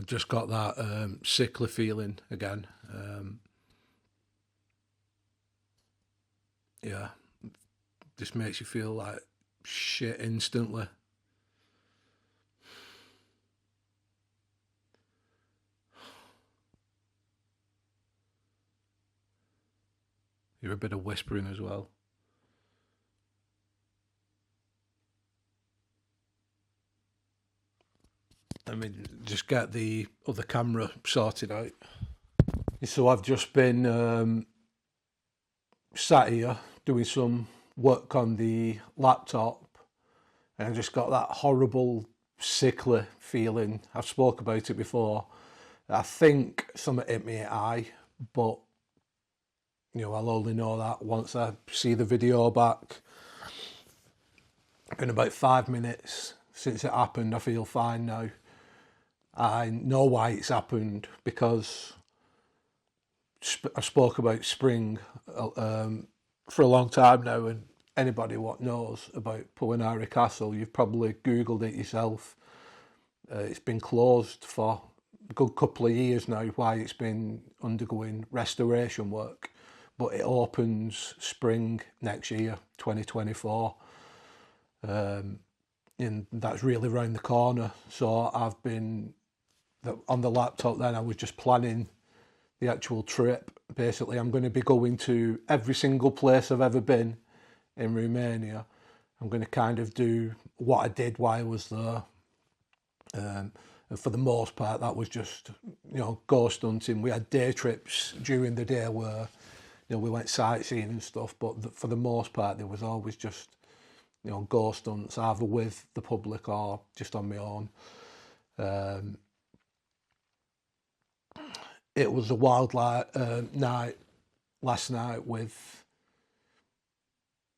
I've just got that sickly feeling again. Yeah, just makes you feel like shit instantly. You're a bit of whispering as well. I mean, just get the other camera sorted out. So I've just been sat here doing some work on the laptop, and I just got that horrible sickly feeling. I've spoke about it before. I think something hit me eye, but I'll only know that once I see the video back. In about 5 minutes since it happened, I feel fine now. I know why it's happened because I spoke about spring for a long time now, and anybody what knows about Puanari Castle, you've probably Googled it yourself. It's been closed for a good couple of years now, why it's been undergoing restoration work, but it opens spring next year, 2024. And that's really round the corner. So I've been on the laptop then, I was just planning the actual trip. Basically, I'm going to be going to every single place I've ever been in Romania. I'm going to kind of do what I did while I was there. And for the most part, that was just, ghost hunting. We had day trips during the day where, we went sightseeing and stuff. But for the most part, there was always just, ghost hunts, either with the public or just on my own. It was a wild night last night with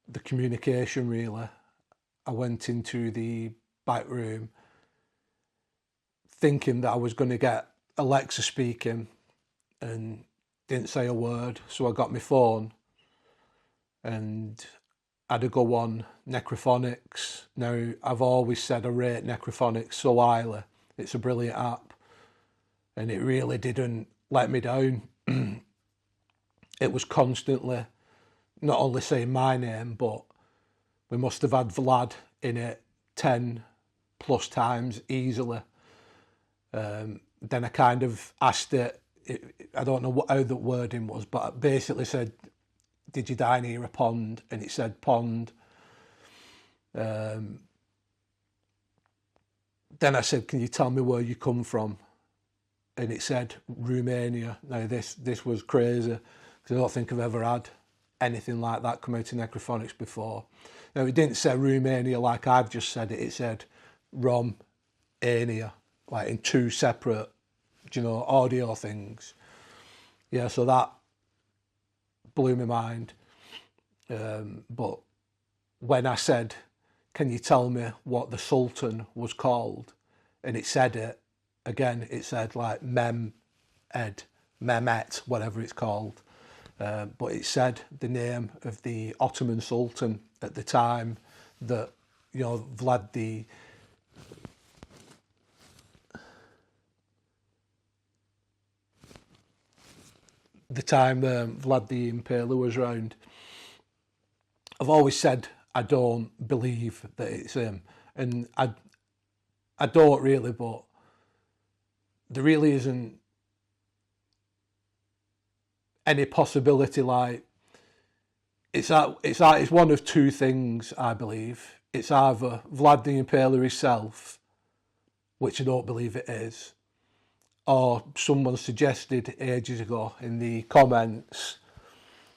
the communication, really. I went into the back room thinking that I was going to get Alexa speaking and didn't say a word. So I got my phone and had to go on Necrophonics. Now, I've always said I rate Necrophonics so highly. It's a brilliant app. And it really didn't let me down. It was constantly not only saying my name, but we must have had Vlad in it 10 plus times easily. Then I kind of asked it, I don't know how the wording was, but I basically said, did you die near a pond? And it said pond. Then I said, can you tell me where you come from? And it said Romania. Now this was crazy because I don't think I've ever had anything like that come out in Necrophonics before. Now it didn't say Romania like I've just said it. It said Rom-ania, like in two separate, audio things. Yeah, so that blew my mind. But when I said, can you tell me what the Sultan was called? And it said it, again, it said like Mehmet, whatever it's called. But it said the name of the Ottoman Sultan at the time that, Vlad the Vlad the Impaler was around. I've always said I don't believe that it's him, and I don't really, but there really isn't any possibility. Like it's one of two things, I believe. It's either Vlad the Impaler himself, which I don't believe it is, or someone suggested ages ago in the comments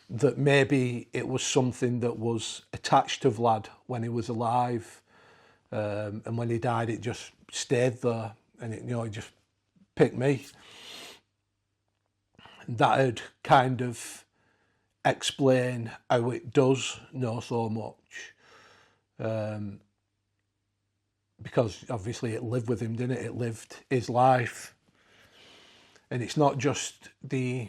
that maybe it was something that was attached to Vlad when he was alive, and when he died it just stayed there, and it just picked me. That'd kind of explain how it does know so much, because obviously it lived with him, didn't it? It lived his life. And it's not just the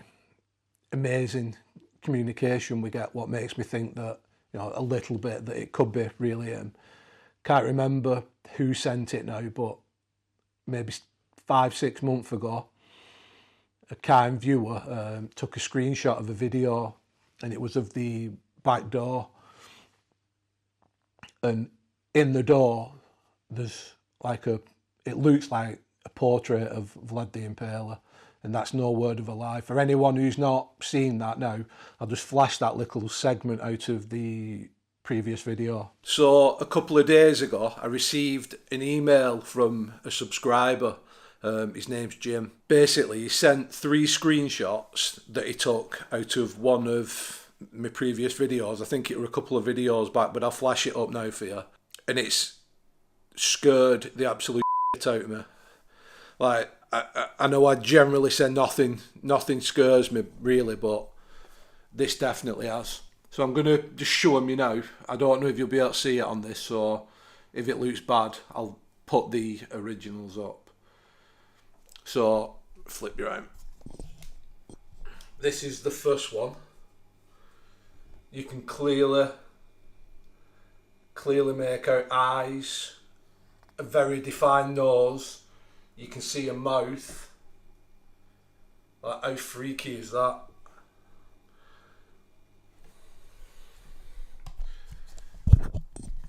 amazing communication we get what makes me think that, a little bit that it could be really him. Can't remember who sent it now, but maybe 5-6 months ago, a kind viewer took a screenshot of a video, and it was of the back door, and in the door there's like it looks like a portrait of Vlad the Impaler, and that's no word of a lie. For anyone who's not seen that now, I'll just flash that little segment out of the previous video. So a couple of days ago I received an email from a subscriber. His name's Jim. Basically, he sent 3 screenshots that he took out of one of my previous videos. I think it were a couple of videos back, but I'll flash it up now for you. And it's scared the absolute shit out of me. Like, I know I generally say nothing scares me really, but this definitely has. So I'm going to just show him you now. I don't know if you'll be able to see it on this, so if it looks bad, I'll put the originals up. So, flip you around. This is the first one. You can clearly make out eyes, a very defined nose. You can see a mouth. Like, how freaky is that?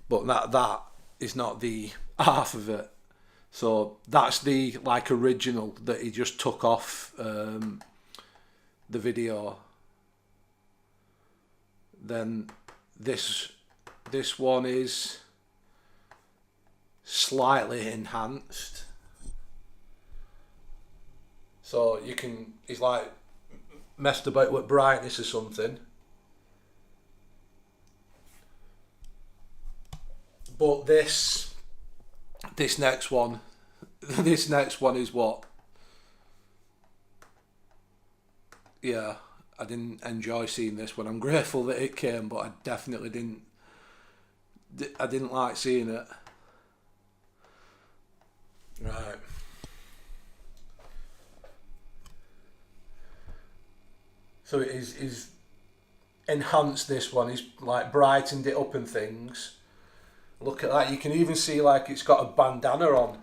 But that is not the half of it. So that's the like original that he just took off the video. Then this one is slightly enhanced. So you can, he's like messed about with brightness or something. But this next one is what? Yeah, I didn't enjoy seeing this one. I'm grateful that it came, but I definitely didn't like seeing it. Right. So he's enhanced this one. He's like brightened it up and things. Look at that. You can even see like it's got a bandana on.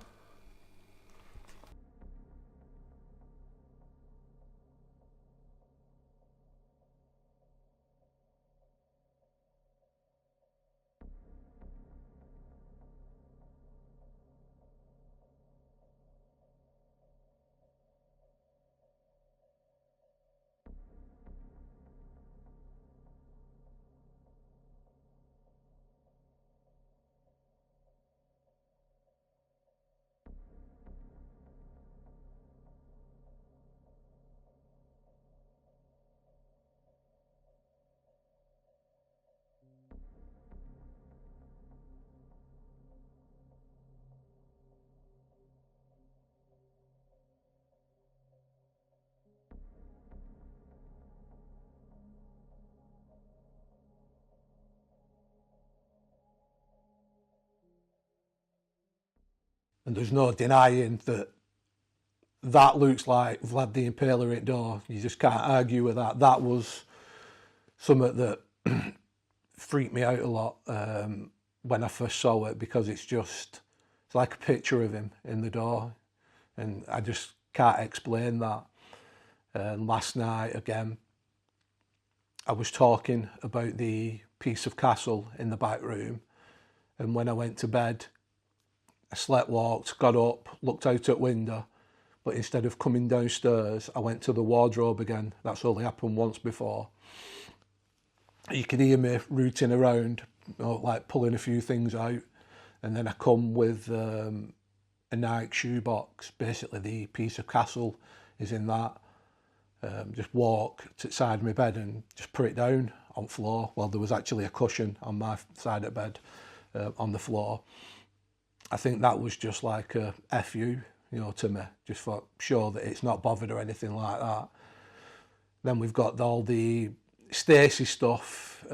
And there's no denying that looks like Vlad the Impaler at door. You just can't argue with that. That was something that freaked me out a lot when I first saw it, because it's like a picture of him in the door, and I just can't explain that. And last night again, I was talking about the piece of castle in the back room, and when I went to bed, I slept walked, got up, looked out at window, but instead of coming downstairs, I went to the wardrobe again. That's only happened once before. You can hear me rooting around, like pulling a few things out, and then I come with a Nike shoebox. Basically, the piece of castle is in that. Just walk to the side of my bed and just put it down on the floor. Well, there was actually a cushion on my side of bed on the floor. I think that was just like a FU, to me, just for sure that it's not bothered or anything like that. Then we've got all the Stacey stuff,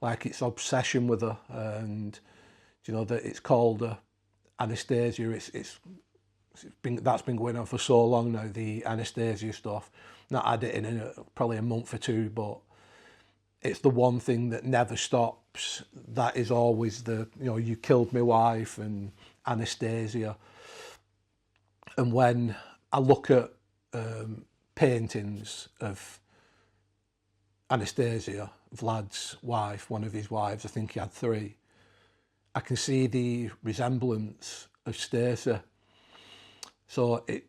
like its obsession with her, and that it's called Anastasia. That's been going on for so long now, the Anastasia stuff. Not had it in probably a month or two, but it's the one thing that never stops. That is always you killed my wife and Anastasia. And when I look at paintings of Anastasia, Vlad's wife, one of his wives, I think he had 3, I can see the resemblance of Stacey. So it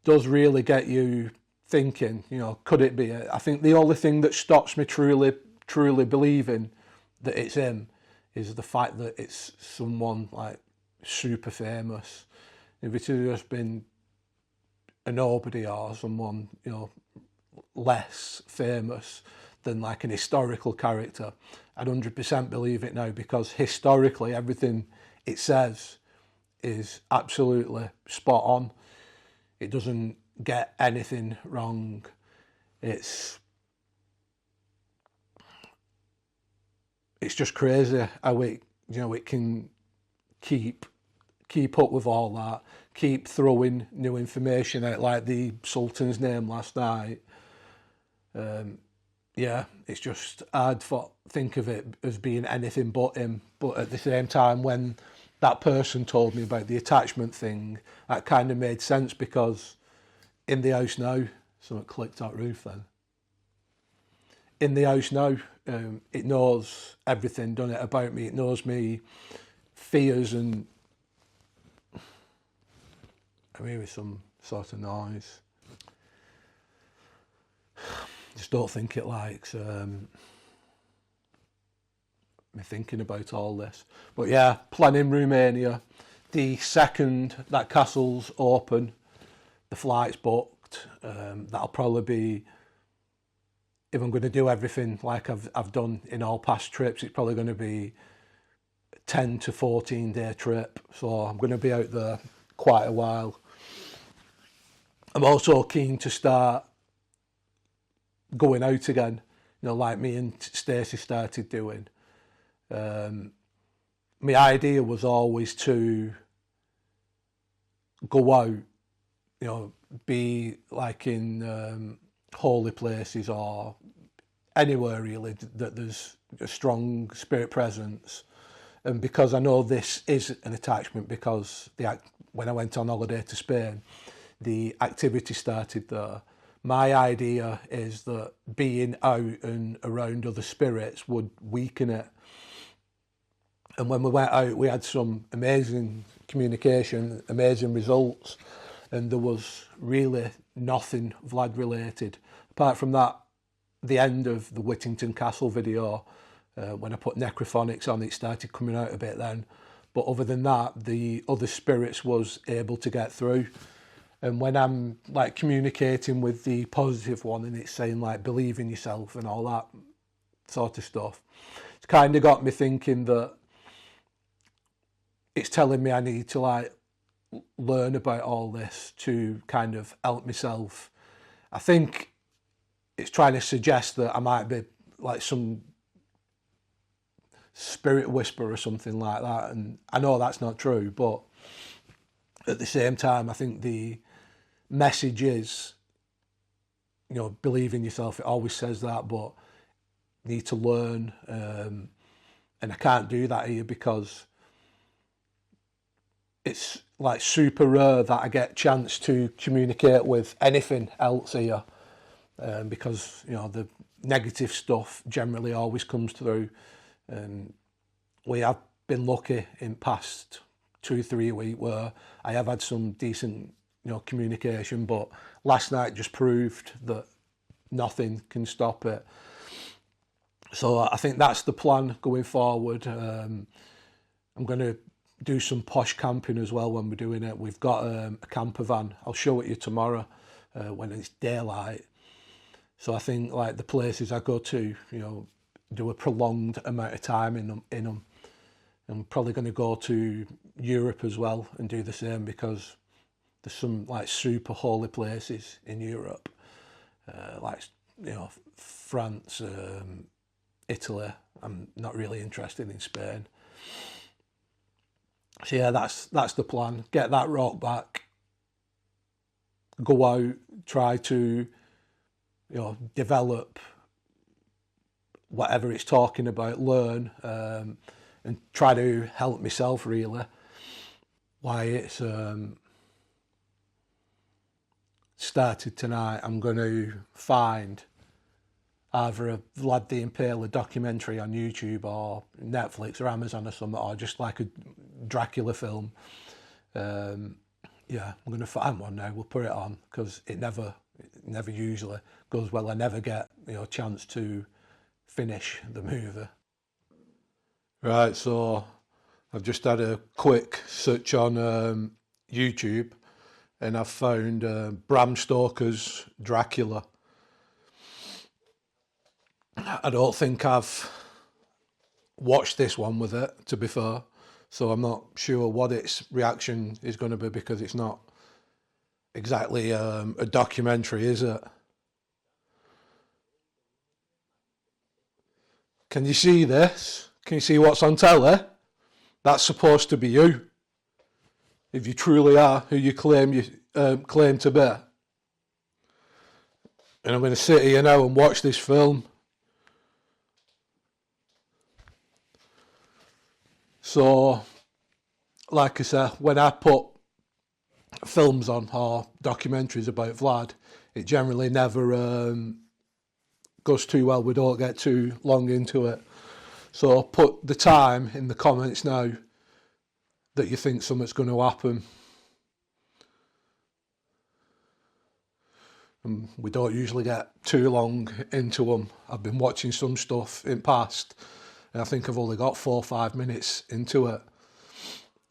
does really get you thinking, you know, could it be it? I think the only thing that stops me truly believing that it's him is the fact that it's someone like super famous. If it had just been a nobody or someone, you know, less famous than like an historical character, I'd 100% believe it now, because historically everything it says is absolutely spot on. It doesn't get anything wrong. It's just crazy how it, you know, it can keep up with all that, keep throwing new information out, like the Sultan's name last night. Yeah, it's just hard to think of it as being anything but him. But at the same time, when that person told me about the attachment thing, that kind of made sense, because in the house now, something clicked out roof then. In the house now, it knows everything, doesn't it, about me. It knows me fears, and I hear some sort of noise. Just don't think it likes me thinking about all this. But yeah, planning Romania. The second that castle's open, the flight's booked. That'll probably be, if I'm going to do everything like I've done in all past trips, it's probably going to be a 10 to 14 day trip. So I'm going to be out there quite a while. I'm also keen to start going out again, you know, like me and Stacey started doing. My idea was always to go out, you know, be like in holy places or anywhere really that there's a strong spirit presence. And because I know this is an attachment, because when I went on holiday to Spain, the activity started there. My idea is that being out and around other spirits would weaken it. And when we went out, we had some amazing communication, amazing results, and there was really nothing Vlad related. Apart from that, the end of the Whittington Castle video, when I put necrophonics on, it started coming out a bit then. But other than that, the other spirits was able to get through. And when I'm like communicating with the positive one and it's saying like believe in yourself and all that sort of stuff, it's kind of got me thinking that it's telling me I need to like learn about all this to kind of help myself. I think it's trying to suggest that I might be like some spirit whisperer or something like that. And I know that's not true, but at the same time, I think the message is, you know, believe in yourself. It always says that, but you need to learn. And I can't do that here because it's like super rare that I get a chance to communicate with anything else here. Because, you know, the negative stuff generally always comes through. And we have been lucky in past 2-3 weeks where I have had some decent, you know, communication, but last night just proved that nothing can stop it. So I think that's the plan going forward. I'm going to do some posh camping as well when we're doing it. We've got a camper van. I'll show it you tomorrow when it's daylight. So I think like the places I go to, you know, do a prolonged amount of time in them. I'm probably going to go to Europe as well and do the same, because there's some like super holy places in Europe, like, you know, France, Italy. I'm not really interested in Spain. So yeah, that's the plan. Get that rock back, go out, try to, you know, develop whatever it's talking about, learn, and try to help myself really. Why it's started tonight, I'm going to find either a Vlad the Impaler documentary on YouTube or Netflix or Amazon or something, or just like a Dracula film. Yeah, I'm going to find one now. We'll put it on because it never usually goes well. I never get a chance to finish the movie. Right, so I've just had a quick search on YouTube, and I've found Bram Stoker's Dracula. I don't think I've watched this one with it, to be fair, so I'm not sure what its reaction is going to be, because it's not exactly a documentary, is it? Can you see this? Can you see what's on telly? That's supposed to be you, if you truly are who you claim to be. And I'm going to sit here now and watch this film. So, like I said, when I put films on or documentaries about Vlad, it generally never goes too well. We don't get too long into it. So put the time in the comments now that you think something's going to happen. And we don't usually get too long into them. I've been watching some stuff in past, and I think I've only got 4 or 5 minutes into it.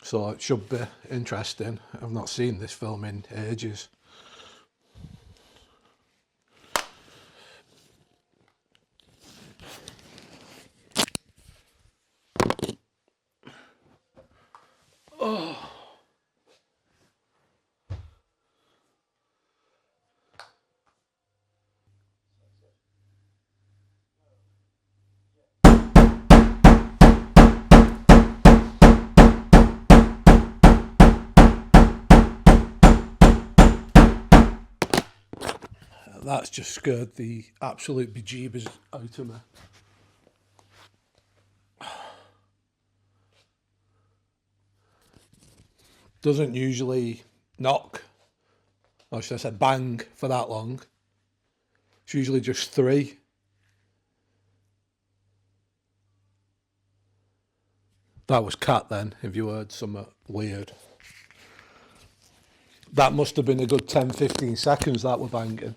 So it should be interesting. I've not seen this film in ages. Oh. That's just scared the absolute bejeebers out of me. Doesn't usually knock, or should I say bang, for that long. It's usually just 3. That was cat then, if you heard something weird. That must have been a good 10-15 seconds that were banging.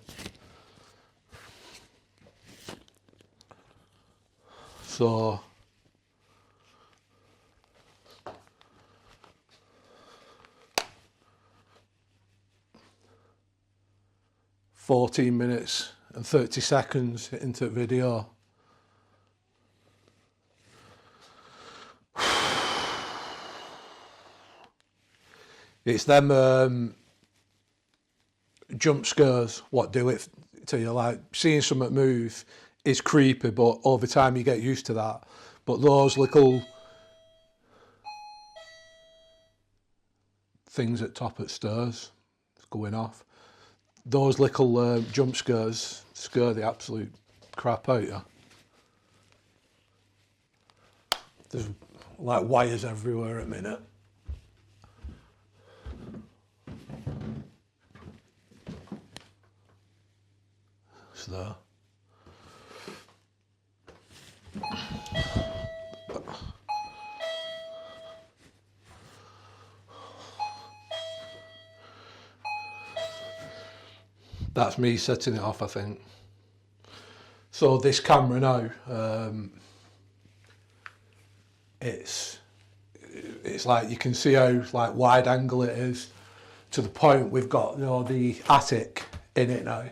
So 14 minutes and 30 seconds into the video. It's them jump scares what do it to you. Like, seeing something move is creepy, but over time you get used to that. But those little things at top of stairs going off, those little jump scares scare the absolute crap out of you. There's like wires everywhere at the minute. It's there. That's me setting it off, I think. So this camera now, it's like you can see how like wide angle it is, to the point we've got the attic in it now.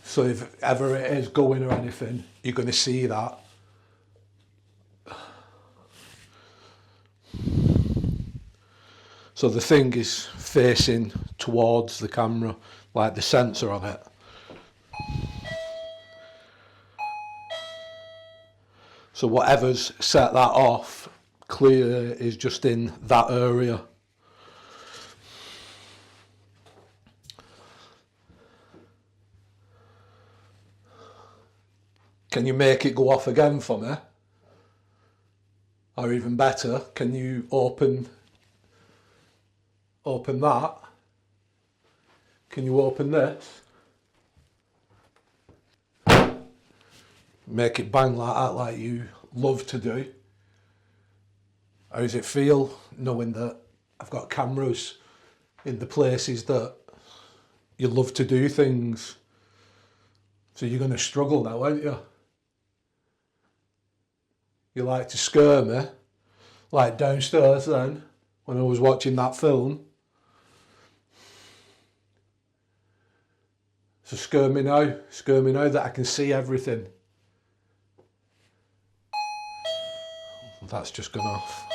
So if ever it is going or anything, you're going to see that. So the thing is facing towards the camera, like the sensor on it. So whatever's set that off, clearly is just in that area. Can you make it go off again for me? Or even better, can you open that? Can you open this? Make it bang like that, like you love to do. How does it feel knowing that I've got cameras in the places that you love to do things? So you're going to struggle now, aren't you? You like to scare me, like downstairs then, when I was watching that film. So scare me now that I can see everything. That's just gone off.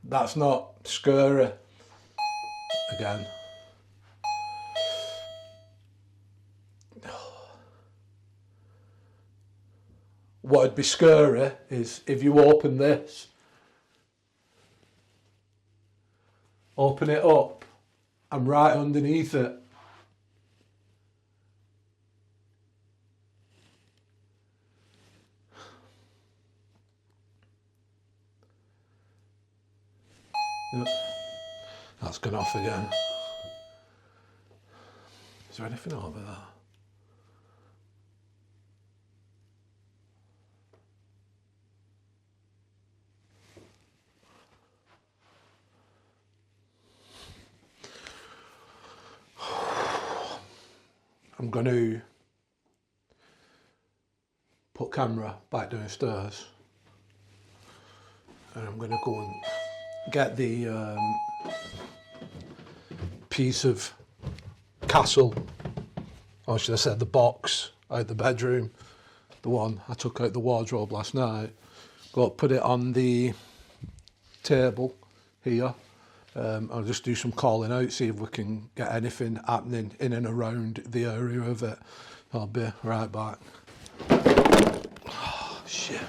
That's not scary. Again. What would be scary is if you open this, open it up, and right underneath it, yep. That's gone off again. Is there anything over there? I'm going to put camera back downstairs, and I'm going to go and get the piece of castle, or should I say the box, out the bedroom, the one I took out the wardrobe last night. Go put it on the table here. I'll just do some calling out, see if we can get anything happening in and around the area of it. I'll be right back. Oh, shit.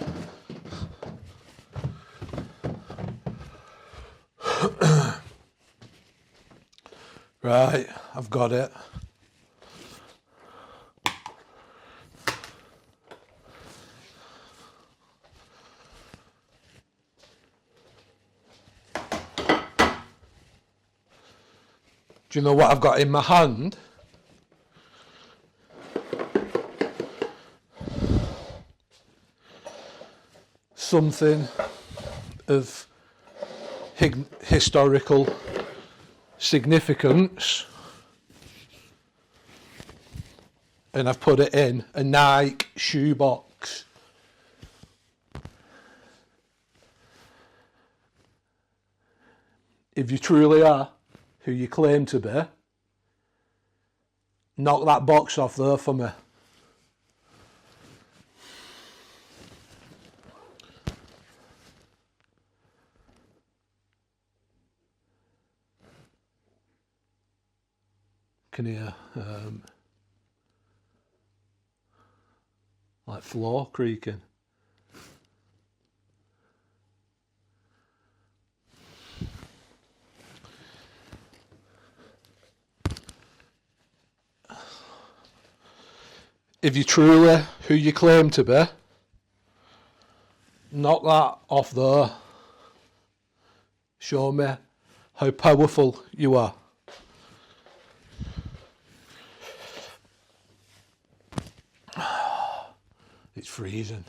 Right, I've got it. Do you know what I've got in my hand? Something of historical significance, and I've put it in a Nike shoebox. If you truly are who you claim to be, knock that box off there for me. Can hear like floor creaking. If you're truly who you claim to be, knock that off there. Show me how powerful you are. It's freezing.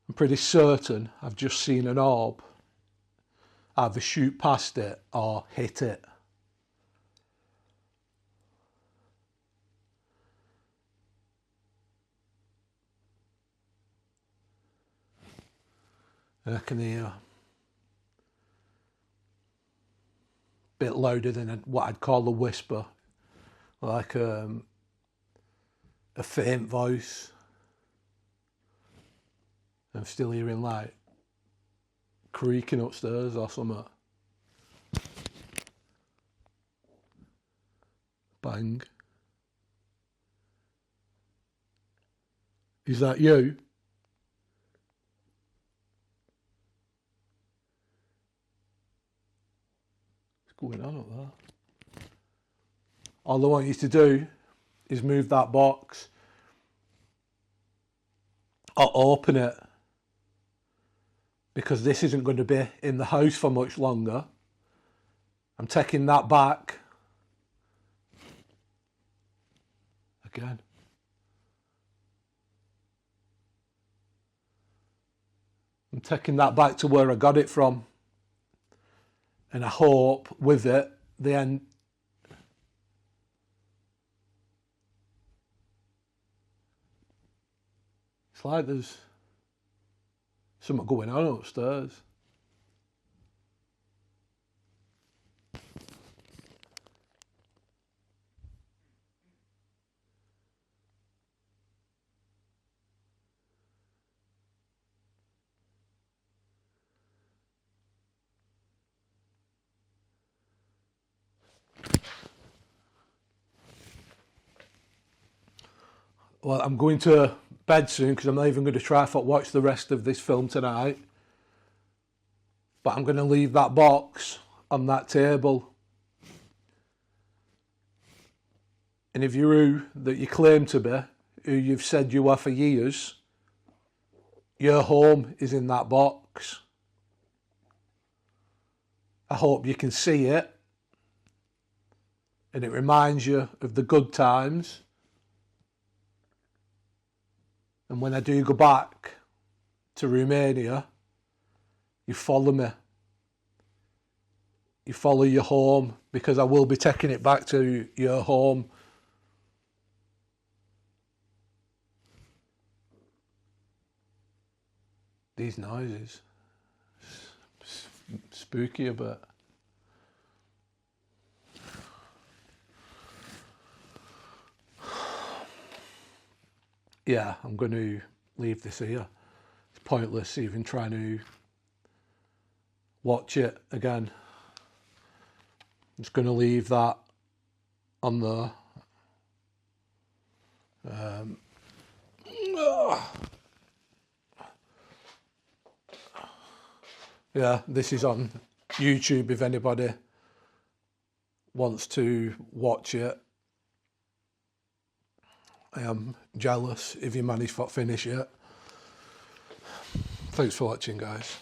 I'm pretty certain I've just seen an orb either shoot past it or hit it. I can hear a bit louder than what I'd call a whisper, like a faint voice. I'm still hearing like creaking upstairs or something. Bang. Is that you? What's going on up there? All I want you to do is move that box or open it because this isn't going to be in the house for much longer. I'm taking that back. Again. I'm taking that back to where I got it from. And I hope with it, the end. It's like there's something going on upstairs. Well, I'm going to bed soon because I'm not even going to try to watch the rest of this film tonight. But I'm going to leave that box on that table. And if you're who that you claim to be, who you've said you are for years, your home is in that box. I hope you can see it. And it reminds you of the good times. And when I do go back to Romania, you follow me. You follow your home, because I will be taking it back to your home. These noises. Spooky a bit. Yeah, I'm going to leave this here. It's pointless even trying to watch it again. I'm just going to leave that on there. Yeah, this is on YouTube if anybody wants to watch it. I am jealous if you managed to finish it. Thanks for watching, guys.